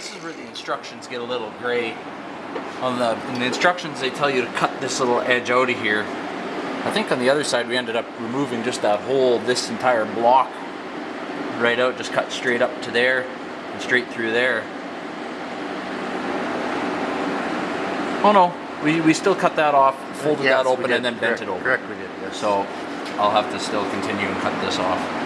this is where the instructions get a little gray. In the instructions, they tell you to cut this little edge out of here. I think on the other side we ended up removing just that whole, this entire block right out, just cut straight up to there and straight through there. Oh no, we still cut that off, folded that open, and then bent it over. Correct, we did, yes. So I'll have to still continue and cut this off.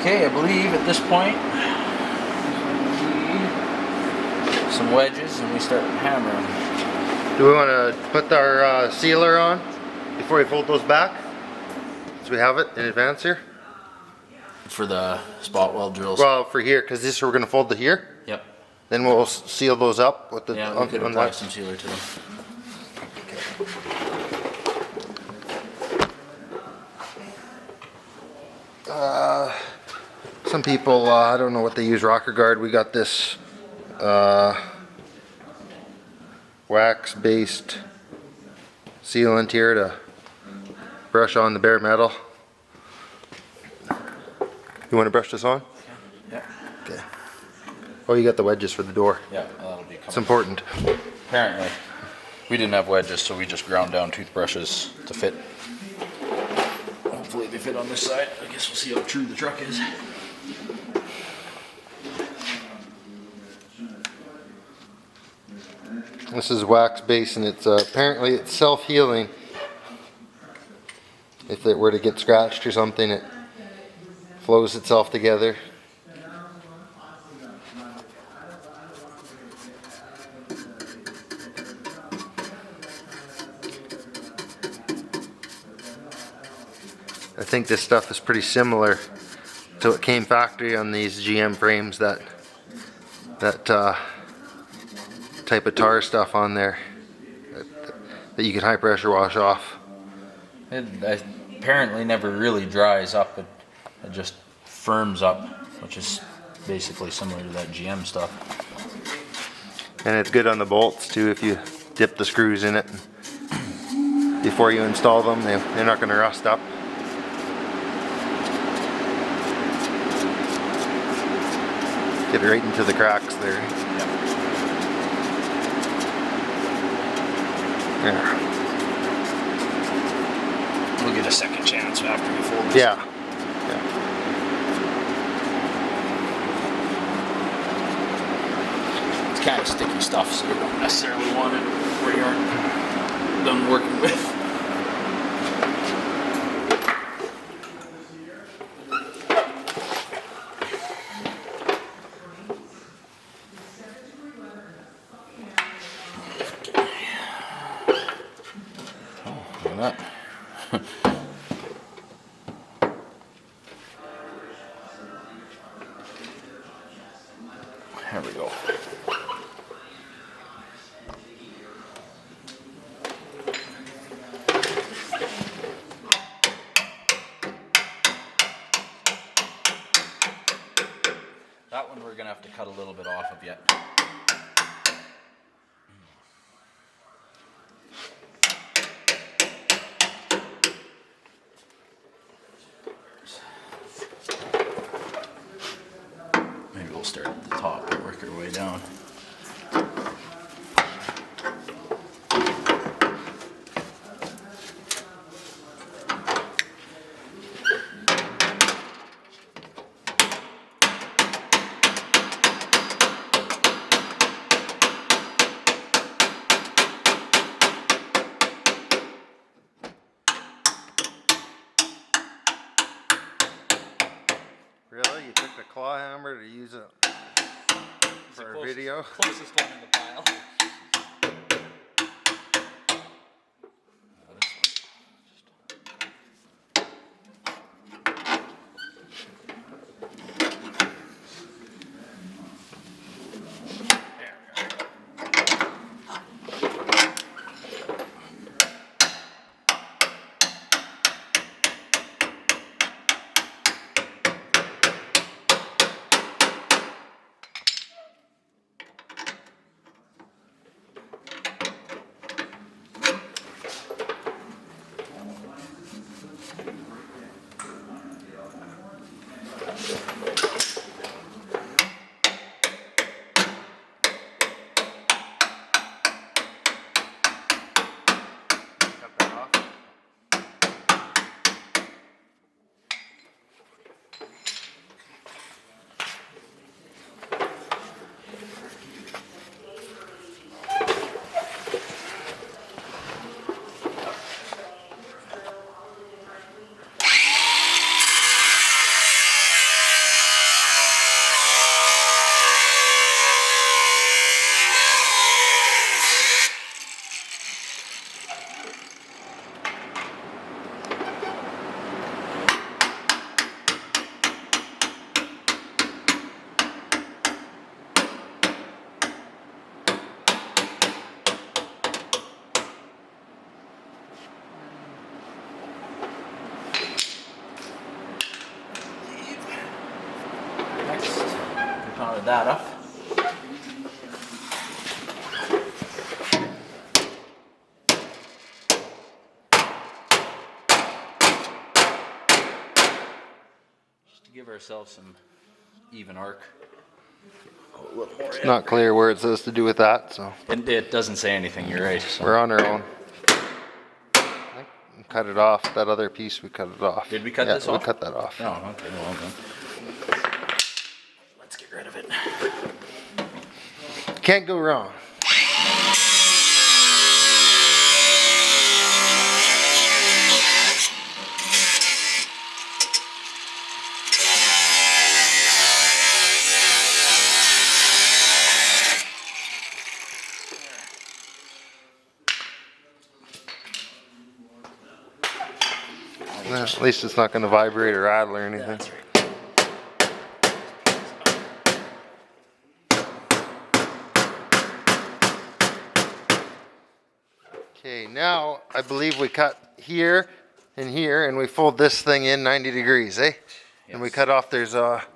Okay, I believe at this point, some wedges and we start hammering. Do we want to put our sealer on before we fold those back? So we have it in advance here? For the spot weld drills? Well, for here, because this we're going to fold to here. Yep. Then we'll seal those up with the... Yeah, we could apply some sealer to them. Some people, I don't know what they use, rocker guard. We got this wax-based sealant here to brush on the bare metal. You want to brush this on? Yeah. Okay. Oh, you got the wedges for the door. Yeah, that'll be It's important. Apparently. We didn't have wedges, so we just ground down toothbrushes to fit. Hopefully they fit on this side. I guess we'll see how true the truck is. This is wax base, and it's apparently it's self-healing. If it were to get scratched or something, it flows itself together. I think this stuff is pretty similar to what came factory on these GM frames, that type of tar stuff on there that you can high pressure wash off. It apparently never really dries up, it just firms up, which is basically similar to that GM stuff. And it's good on the bolts too. If you dip the screws in it before you install them, they're not going to rust up. Get right into the cracks there. Yeah. We'll get a second chance after we fold this. Yeah. Yeah. It's kind of sticky stuff, so you don't necessarily want it where you aren't done working with. that. There we go. That one we're gonna have to cut a little bit off of yet. Maybe we'll start at the top and work our way down. Really? You took the claw hammer to use it for a video? Closest one in the pile. Pounded that up. Just to give ourselves some even arc. A little more It's not clear where it says to do with that, so. It doesn't say anything, you're right. So. We're on our own. Cut it off. That other piece, we cut it off. Did we cut this off? We cut that off. Oh, okay, well done. Let's get rid of it. Can't go wrong. Well, at least it's not going to vibrate or rattle or anything. That's right. Okay, now I believe we cut here and here, and we fold this thing in 90 degrees, eh? Yes. And we cut off. There's a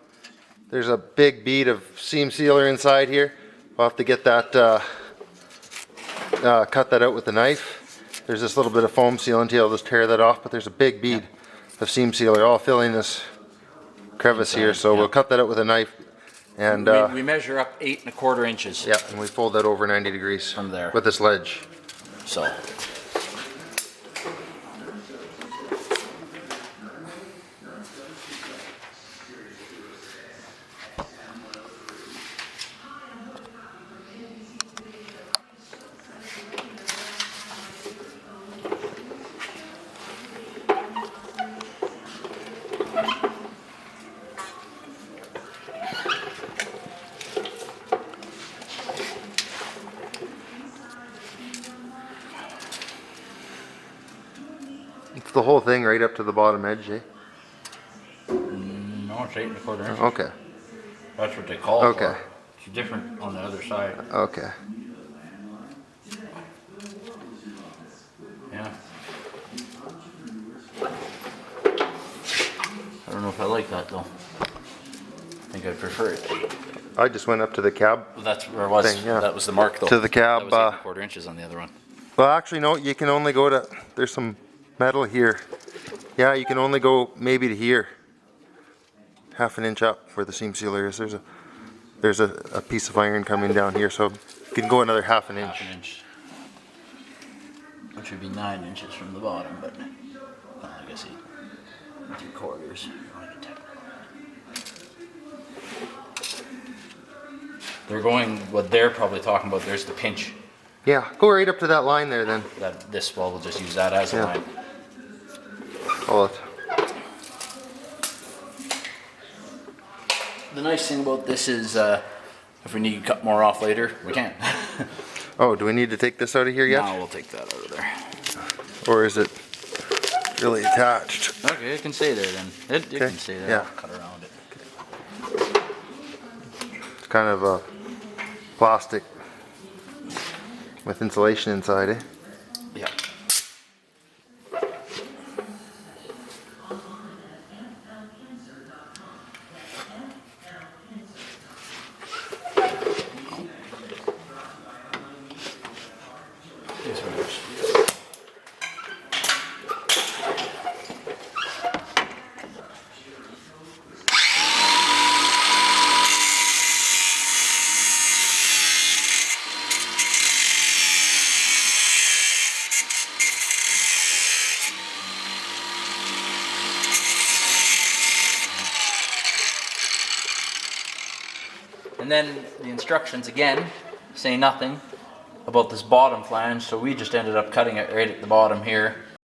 big bead of seam sealer inside here. We'll have to get that cut that out with a knife. There's this little bit of foam sealant here. I'll just tear that off, but there's a big bead of seam sealer all filling this crevice here. So we'll cut that out with a knife. And we measure up 8 1/4 inches. Yeah, and we fold that over 90 degrees from there with this ledge. So. It's the whole thing right up to the bottom edge, eh? No, it's 8 1/4 inches. Okay. That's what they call it. Okay. It's different on the other side. Okay. Yeah. I don't know if I like that though. I think I'd prefer it. I just went up to the cab. Well, that's where it was. Thing, yeah. That was the mark though. To the cab, That was 8 1/4 inches on the other one. Well, actually, no, you can only go to, there's some metal here. Yeah, you can only go maybe to here. 1/2 inch up where the seam sealer is. There's a piece of iron coming down here, so you can go another 1/2 inch. 1/2 inch. Which would be 9 inches from the bottom, but well, I guess 3/4. They're going, what they're probably talking about, there's the pinch. Yeah, go right up to that line there then. That this wall will just use that as a Yeah. line. Call it. The nice thing about this is if we need to cut more off later, we can. Oh, do we need to take this out of here yet? Now we'll take that out of there. Or is it really attached? Okay, it can stay there then. It Okay, can stay there. yeah. I'll cut around it. It's kind of a plastic with insulation inside, eh? Yeah. This one works. And then the instructions again say nothing about this bottom flange, so we just ended up cutting it right at the bottom here